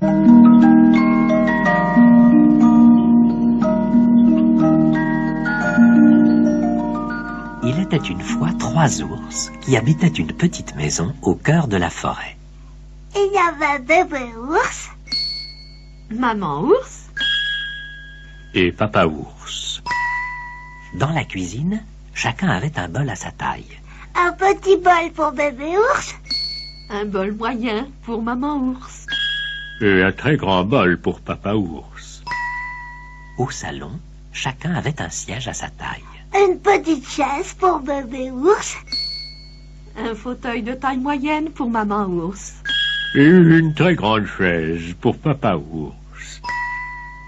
Il était une fois 3 ours qui habitaient une petite maison au cœur de la forêt. Il y avait bébé ours, Maman ours Et papa ours. Dans la cuisine, chacun avait un bol à sa taille. un petit bol pour bébé ours, un bol moyen pour maman ours. Et un très grand bol pour papa ours. Au salon, chacun avait un siège à sa taille. une petite chaise pour bébé ours, Un fauteuil de taille moyenne pour maman ours. Et une très grande chaise pour papa ours.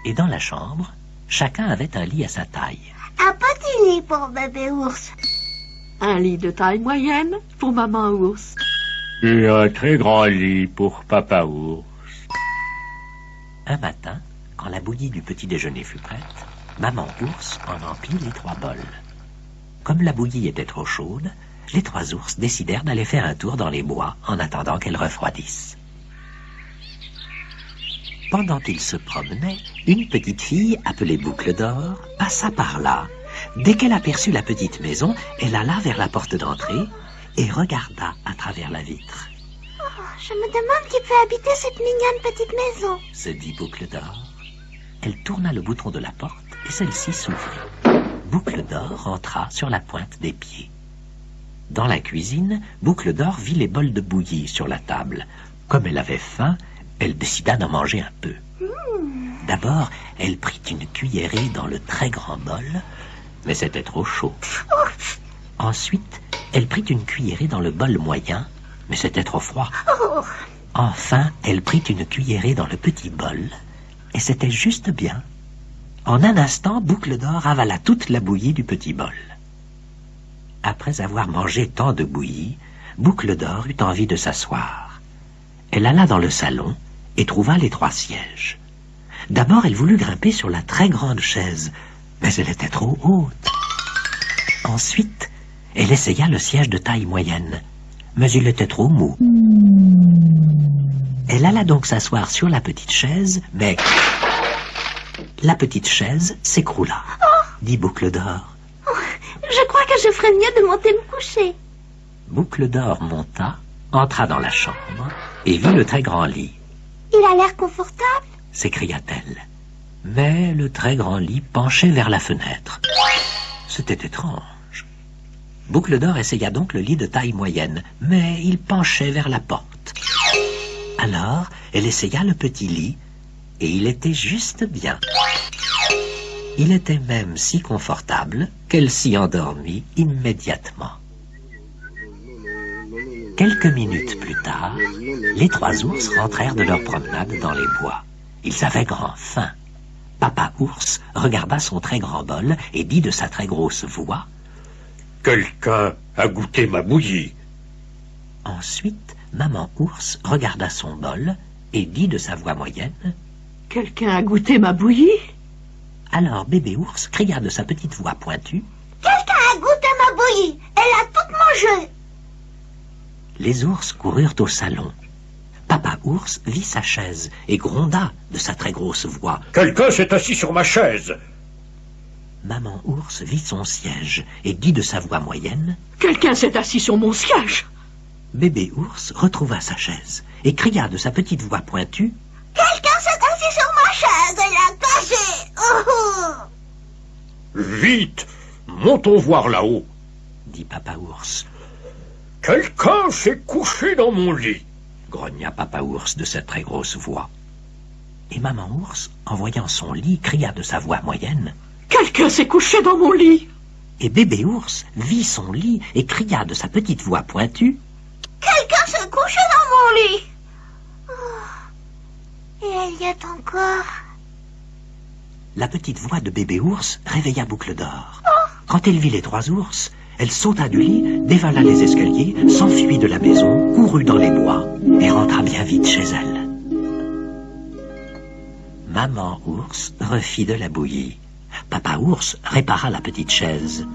Et dans la chambre, chacun avait un lit à sa taille. un petit lit pour bébé ours, Un lit de taille moyenne pour maman ours. Et un très grand lit pour papa ours. Un matin, quand la bouillie du petit déjeuner fut prête, maman ours en emplit les 3 bols. Comme la bouillie était trop chaude, les 3 ours décidèrent d'aller faire un tour dans les bois en attendant qu'elle refroidisse. Pendant qu'ils se promenaient, une petite fille appelée Boucle d'Or passa par là. Dès qu'elle aperçut la petite maison, elle alla vers la porte d'entrée et regarda à travers la vitre. Je me demande qui peut habiter cette mignonne petite maison. Se dit Boucle d'Or. Elle tourna le bouton de la porte et celle-ci s'ouvrit. Boucle d'Or rentra sur la pointe des pieds. Dans la cuisine, Boucle d'Or vit les bols de bouillie sur la table. Comme elle avait faim, elle décida d'en manger un peu. D'abord, elle prit une cuillerée dans le très grand bol, mais c'était trop chaud. Ensuite, elle prit une cuillerée dans le bol moyen, mais c'était trop froid. Enfin, elle prit une cuillerée dans le petit bol, et c'était juste bien. En un instant, Boucle d'Or avala toute la bouillie du petit bol. Après avoir mangé tant de bouillie, Boucle d'Or eut envie de s'asseoir. Elle alla dans le salon et trouva les 3 sièges. D'abord, elle voulut grimper sur la très grande chaise, mais elle était trop haute. Ensuite, elle essaya le siège de taille moyenne, mais il était trop mou. Elle alla donc s'asseoir sur la petite chaise, mais la petite chaise s'écroula, dit Boucle d'Or. Je crois que je ferais mieux de monter me coucher. Boucle d'Or monta, entra dans la chambre et vit le très grand lit. Il a l'air confortable. S'écria-t-elle. Mais le très grand lit penchait vers la fenêtre. C'était étrange. Boucle d'Or essaya donc le lit de taille moyenne, mais il penchait vers la porte. Alors, elle essaya le petit lit, et il était juste bien. Il était même si confortable qu'elle s'y endormit immédiatement. Quelques minutes plus tard, les 3 ours rentrèrent de leur promenade dans les bois. Ils avaient grand faim. Papa ours regarda son très grand bol et dit de sa très grosse voix: « Quelqu'un a goûté ma bouillie. » Ensuite, maman ours regarda son bol et dit de sa voix moyenne: « Quelqu'un a goûté ma bouillie ?» Alors bébé ours cria de sa petite voix pointue: « Quelqu'un a goûté ma bouillie. Elle a toute mangé. » Les ours coururent au salon. Papa ours vit sa chaise et gronda de sa très grosse voix: « Quelqu'un s'est assis sur ma chaise. » Maman ours vit son siège et dit de sa voix moyenne: « Quelqu'un s'est assis sur mon siège. » Bébé ours retrouva sa chaise et cria de sa petite voix pointue: « Quelqu'un s'est assis sur ma chaise et l'a cassée. Vite, montons voir là-haut. » dit Papa ours. « Quelqu'un s'est couché dans mon lit. » grogna Papa ours de sa très grosse voix. Et maman ours, en voyant son lit, cria de sa voix moyenne: « Quelqu'un s'est couché dans mon lit. » Et bébé ours vit son lit et cria de sa petite voix pointue: « Quelqu'un s'est couché dans mon lit. Et elle y est encore. » La petite voix de bébé ours réveilla Boucle d'Or. Quand elle vit les 3 ours, elle sauta du lit, dévala les escaliers, s'enfuit de la maison, courut dans les bois et rentra bien vite chez elle. Maman ours refit de la bouillie. Papa ours répara la petite chaise.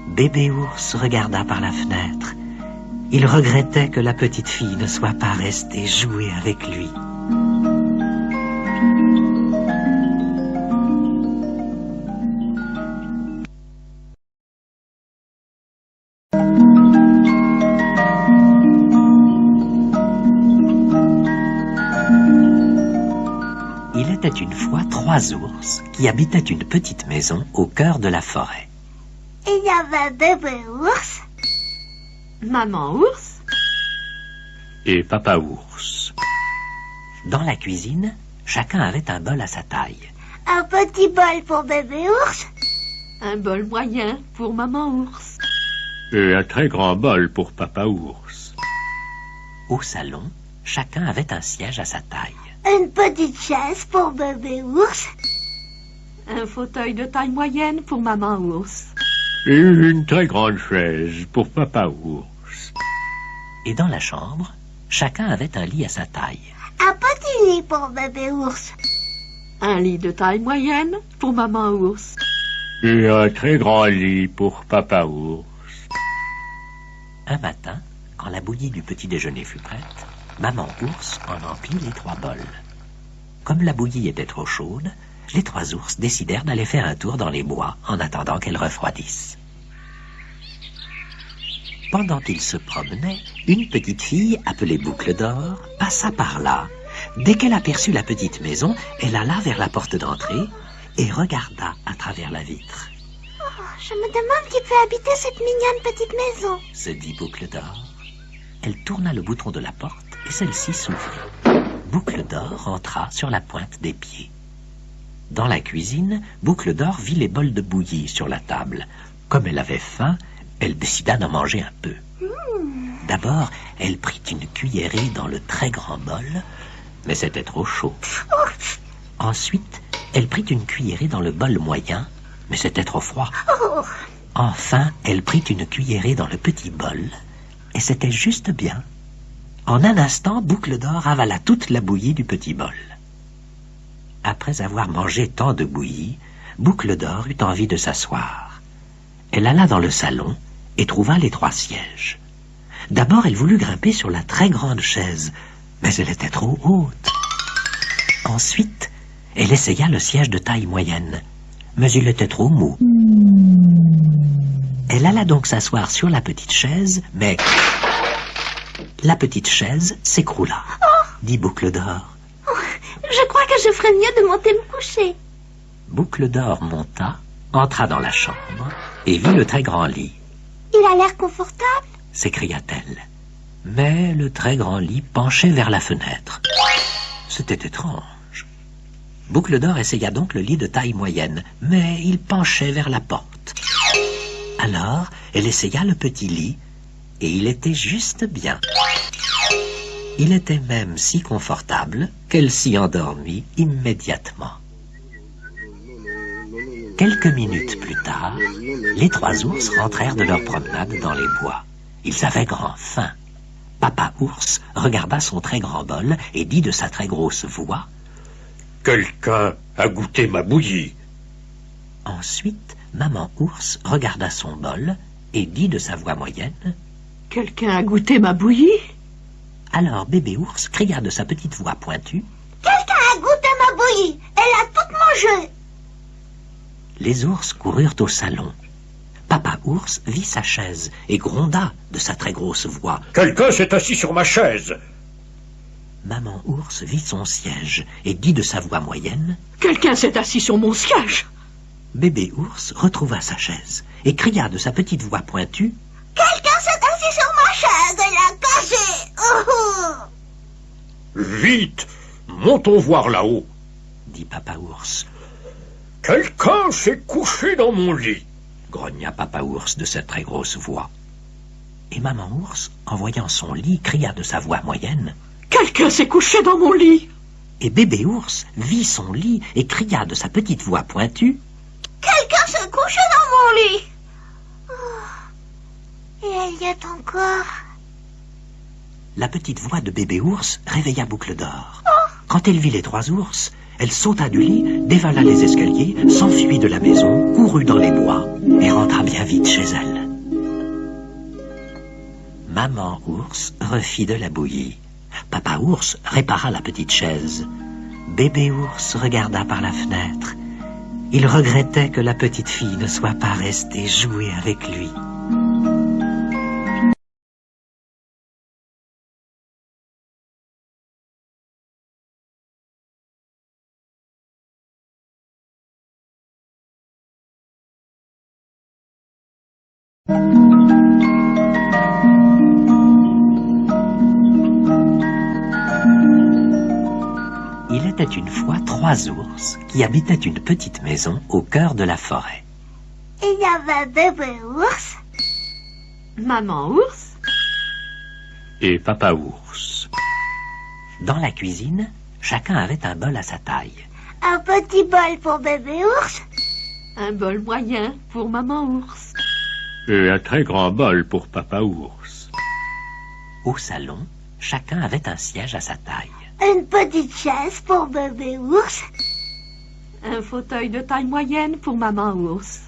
Bébé ours regarda par la fenêtre. Il regrettait que la petite fille ne soit pas restée jouer avec lui. une fois 3 ours qui habitaient une petite maison au cœur de la forêt. Il y avait bébé ours, Maman ours, Et papa ours. Dans la cuisine, chacun avait un bol à sa taille. un petit bol pour bébé ours, un bol moyen pour maman ours. Et un très grand bol pour papa ours. Au salon, chacun avait un siège à sa taille. une petite chaise pour bébé ours, Un fauteuil de taille moyenne pour maman ours. Et une très grande chaise pour papa ours. Et dans la chambre, chacun avait un lit à sa taille. un petit lit pour bébé ours, Un lit de taille moyenne pour maman ours. Et un très grand lit pour papa ours. Un matin, quand la bouillie du petit déjeuner fut prête, maman ours en emplit les 3 bols. Comme la bouillie était trop chaude, les 3 ours décidèrent d'aller faire un tour dans les bois en attendant qu'elle refroidisse. Pendant qu'ils se promenaient, une petite fille appelée Boucle d'Or passa par là. Dès qu'elle aperçut la petite maison, elle alla vers la porte d'entrée et regarda à travers la vitre. Je me demande qui peut habiter cette mignonne petite maison. Se dit Boucle d'Or. Elle tourna le bouton de la porte et celle-ci s'ouvrit. Boucle d'Or entra sur la pointe des pieds. Dans la cuisine, Boucle d'Or vit les bols de bouillie sur la table. Comme elle avait faim, elle décida d'en manger un peu. D'abord, elle prit une cuillerée dans le très grand bol, mais c'était trop chaud. Ensuite, elle prit une cuillerée dans le bol moyen, mais c'était trop froid. Enfin, elle prit une cuillerée dans le petit bol, et c'était juste bien. En un instant, Boucle d'Or avala toute la bouillie du petit bol. Après avoir mangé tant de bouillie, Boucle d'Or eut envie de s'asseoir. Elle alla dans le salon et trouva les 3 sièges. D'abord, elle voulut grimper sur la très grande chaise, mais elle était trop haute. Ensuite, elle essaya le siège de taille moyenne, mais il était trop mou. Elle alla donc s'asseoir sur la petite chaise, mais la petite chaise s'écroula, dit Boucle d'Or. Je crois que je ferais mieux de monter me coucher. Boucle d'Or monta, entra dans la chambre et vit le très grand lit. Il a l'air confortable. S'écria-t-elle. Mais le très grand lit penchait vers la fenêtre. C'était étrange. Boucle d'Or essaya donc le lit de taille moyenne, mais il penchait vers la porte. Alors, elle essaya le petit lit, et il était juste bien. Il était même si confortable qu'elle s'y endormit immédiatement. Quelques minutes plus tard, les 3 ours rentrèrent de leur promenade dans les bois. Ils avaient grand faim. Papa ours regarda son très grand bol et dit de sa très grosse voix: « Quelqu'un a goûté ma bouillie. » Ensuite, maman ours regarda son bol et dit de sa voix moyenne: « Quelqu'un a goûté ma bouillie ?» Alors bébé ours cria de sa petite voix pointue: « Quelqu'un a goûté ma bouillie. Elle a toute mangé. » Les ours coururent au salon. Papa ours vit sa chaise et gronda de sa très grosse voix: « Quelqu'un s'est assis sur ma chaise. » Maman ours vit son siège et dit de sa voix moyenne: « Quelqu'un s'est assis sur mon siège. » Bébé ours retrouva sa chaise et cria de sa petite voix pointue: « Quelqu'un s'est assis sur ma chaise et l'a cassée. Vite, montons voir là-haut. dit Papa ours. Quelqu'un s'est couché dans mon lit. Grogna Papa ours de sa très grosse voix. Et Maman ours, en voyant son lit, cria de sa voix moyenne: Quelqu'un s'est couché dans mon lit. Et Bébé ours vit son lit et cria de sa petite voix pointue: Quelqu'un s'est couché dans mon lit. Et elle y est encore. La petite voix de Bébé ours réveilla Boucle d'Or. Quand elle vit les 3 ours, elle sauta du lit, dévala les escaliers, s'enfuit de la maison, courut dans les bois et rentra bien vite chez elle. Maman ours refit de la bouillie. Papa ours répara la petite chaise. Bébé ours regarda par la fenêtre. Il regrettait que la petite fille ne soit pas restée jouer avec lui. Il était une fois 3 ours qui habitaient une petite maison au cœur de la forêt. Il y avait bébé ours, Maman ours, Et papa ours. Dans la cuisine, chacun avait un bol à sa taille. un petit bol pour bébé ours, un bol moyen pour maman ours. Et un très grand bol pour papa ours. Au salon, chacun avait un siège à sa taille. une petite chaise pour bébé ours, Un fauteuil de taille moyenne pour maman ours.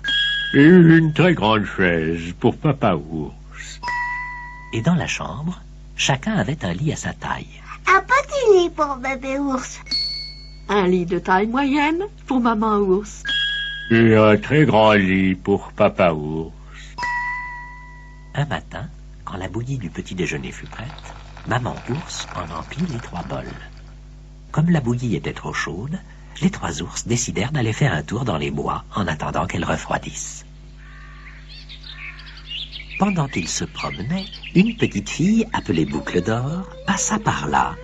Et une très grande chaise pour papa ours. Et dans la chambre, chacun avait un lit à sa taille. un petit lit pour bébé ours, Un lit de taille moyenne pour maman ours. Et un très grand lit pour papa ours. Un matin, quand la bouillie du petit déjeuner fut prête, maman ours en emplit les 3 bols. Comme la bouillie était trop chaude, les 3 ours décidèrent d'aller faire un tour dans les bois en attendant qu'elle refroidisse. Pendant qu'ils se promenaient, une petite fille appelée Boucle d'Or passa par là.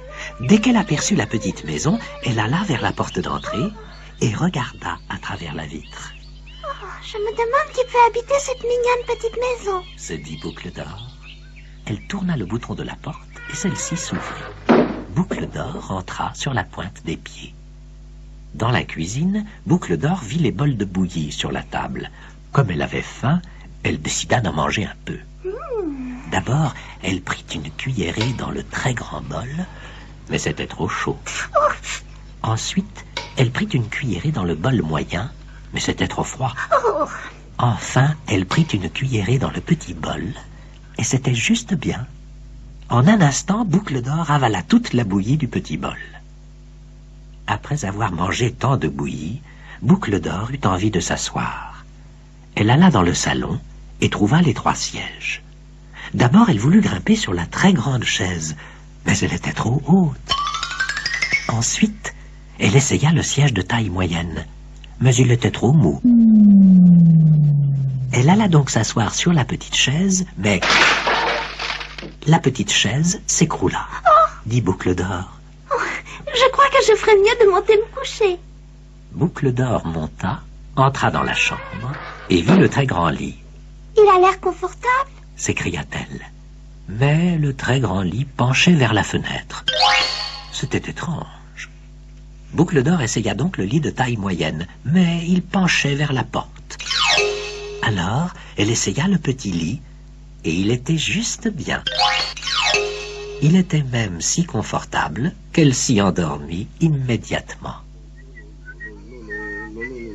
Dès qu'elle aperçut la petite maison, elle alla vers la porte d'entrée et regarda à travers la vitre. Je me demande qui peut habiter cette mignonne petite maison. Se dit Boucle d'Or. Elle tourna le bouton de la porte et celle-ci s'ouvrit. Boucle d'Or entra sur la pointe des pieds. Dans la cuisine, Boucle d'Or vit les bols de bouillie sur la table. Comme elle avait faim, elle décida d'en manger un peu. D'abord, elle prit une cuillerée dans le très grand bol, mais c'était trop chaud. Ensuite, elle prit une cuillerée dans le bol moyen, mais c'était trop froid. Enfin, elle prit une cuillerée dans le petit bol, et c'était juste bien. En un instant, Boucle d'Or avala toute la bouillie du petit bol. Après avoir mangé tant de bouillie, Boucle d'Or eut envie de s'asseoir. Elle alla dans le salon et trouva les 3 sièges. D'abord, elle voulut grimper sur la très grande chaise, mais elle était trop haute. Ensuite, elle essaya le siège de taille moyenne, mais il était trop mou. Elle alla donc s'asseoir sur la petite chaise, mais la petite chaise s'écroula, dit Boucle d'Or. Je crois que je ferais mieux de monter me coucher. Boucle d'Or monta, entra dans la chambre et vit le très grand lit. Il a l'air confortable. S'écria-t-elle. Mais le très grand lit penchait vers la fenêtre. C'était étrange. Boucle d'Or essaya donc le lit de taille moyenne, mais il penchait vers la porte. Alors, elle essaya le petit lit, et il était juste bien. Il était même si confortable qu'elle s'y endormit immédiatement.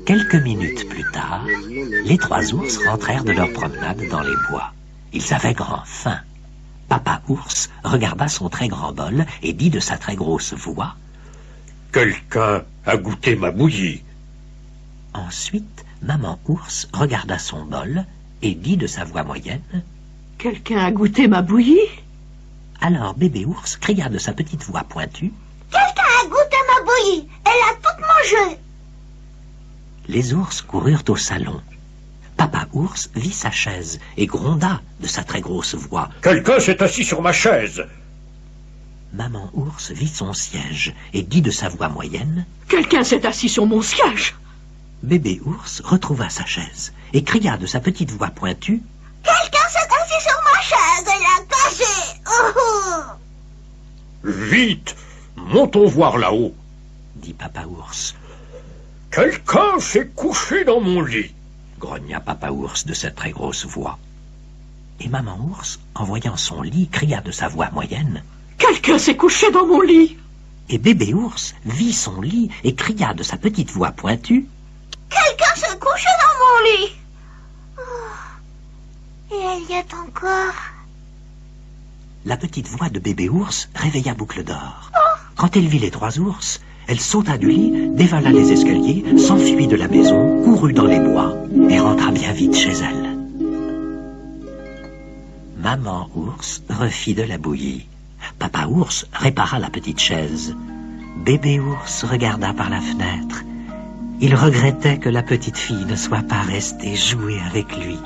Quelques minutes plus tard, les 3 ours rentrèrent de leur promenade dans les bois. Ils avaient grand faim. Papa ours regarda son très grand bol et dit de sa très grosse voix: « Quelqu'un a goûté ma bouillie. » Ensuite, maman ours regarda son bol et dit de sa voix moyenne: « Quelqu'un a goûté ma bouillie ?» Alors bébé ours cria de sa petite voix pointue: « Quelqu'un a goûté ma bouillie. Elle a toute mangé. » Les ours coururent au salon. Papa ours vit sa chaise et gronda de sa très grosse voix: « Quelqu'un s'est assis sur ma chaise. » Maman ours vit son siège et dit de sa voix moyenne: « Quelqu'un s'est assis sur mon siège. » Bébé ours retrouva sa chaise et cria de sa petite voix pointue: « Quelqu'un s'est assis sur ma chaise et l'a cassée. Vite, montons voir là-haut. Dit Papa ours. « Quelqu'un s'est couché dans mon lit. » Grogna Papa ours de sa très grosse voix. Et Maman ours, en voyant son lit, cria de sa voix moyenne: « Quelqu'un s'est couché dans mon lit. » Et Bébé ours vit son lit et cria de sa petite voix pointue: « Quelqu'un s'est couché dans mon lit. » Et elle y est encore. La petite voix de Bébé ours réveilla Boucle d'Or. Quand elle vit les 3 ours, elle sauta du lit, dévala les escaliers, s'enfuit de la maison, courut dans les bois et rentra bien vite chez elle. Maman ours refit de la bouillie. Papa ours répara la petite chaise. Bébé ours regarda par la fenêtre. Il regrettait que la petite fille ne soit pas restée jouer avec lui.